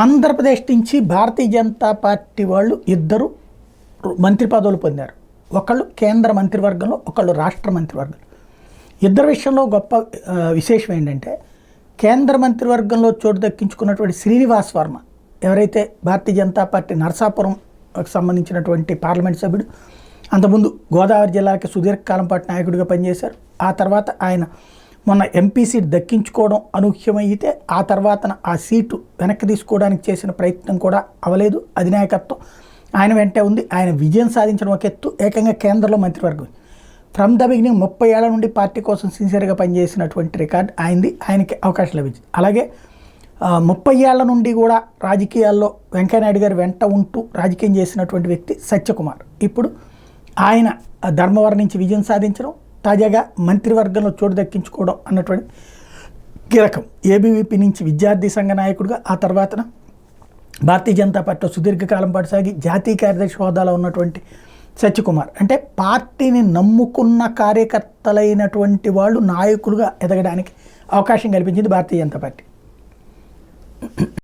ఆంధ్రప్రదేశ్ నుంచి భారతీయ జనతా పార్టీ వాళ్ళు ఇద్దరు మంత్రి పదవులు పొందారు. ఒకళ్ళు కేంద్ర మంత్రివర్గంలో, ఒకళ్ళు రాష్ట్ర మంత్రివర్గంలో. ఇద్దరు విషయంలో గొప్ప విశేషం ఏంటంటే, కేంద్ర మంత్రివర్గంలో చోటు దక్కించుకున్నటువంటి శ్రీనివాస్ వర్మ, ఎవరైతే భారతీయ జనతా పార్టీ నరసాపురంకి సంబంధించినటువంటి పార్లమెంట్ సభ్యుడు, అంతకుముందు గోదావరి జిల్లాకి సుదీర్ఘకాలం పాటు నాయకుడిగా పనిచేశారు. ఆ తర్వాత ఆయన మొన్న ఎంపీ సీట్ దక్కించుకోవడం అనూహ్యమైతే ఆ తర్వాత ఆ సీటు వెనక్కి తీసుకోవడానికి చేసిన ప్రయత్నం కూడా అవలేదు. అధినాయకత్వం ఆయన వెంటే ఉంది. ఆయన విజయం సాధించడం ఒక ఎత్తు, ఏకంగా కేంద్రంలో మంత్రివర్గం. ఫ్రమ్ ద బిగినింగ్ 30 ఏళ్ల నుండి పార్టీ కోసం సిన్సియర్గా పనిచేసినటువంటి రికార్డ్ ఆయనది. ఆయనకి అవకాశం లభించింది. అలాగే 30 ఏళ్ల నుండి కూడా రాజకీయాల్లో వెంకయ్యనాయుడు గారు వెంట ఉంటూ రాజకీయం చేసినటువంటి వ్యక్తి సత్యకుమార్. ఇప్పుడు ఆయన ధర్మవరం నుంచి విజయం సాధించడం, తాజాగా మంత్రివర్గంలో చోటు దక్కించుకోవడం అన్నటువంటి కీలకం. ఏబీవీపీ నుంచి విద్యార్థి సంఘ నాయకుడిగా, ఆ తర్వాత భారతీయ జనతా పార్టీలో సుదీర్ఘకాలం పాటు సాగి జాతీయ కార్యదర్శి హోదాలో ఉన్నటువంటి సత్యకుమార్ అంటే పార్టీని నమ్ముకున్న కార్యకర్తలైనటువంటి వాళ్ళు నాయకులుగా ఎదగడానికి అవకాశం కల్పించింది భారతీయ జనతా పార్టీ.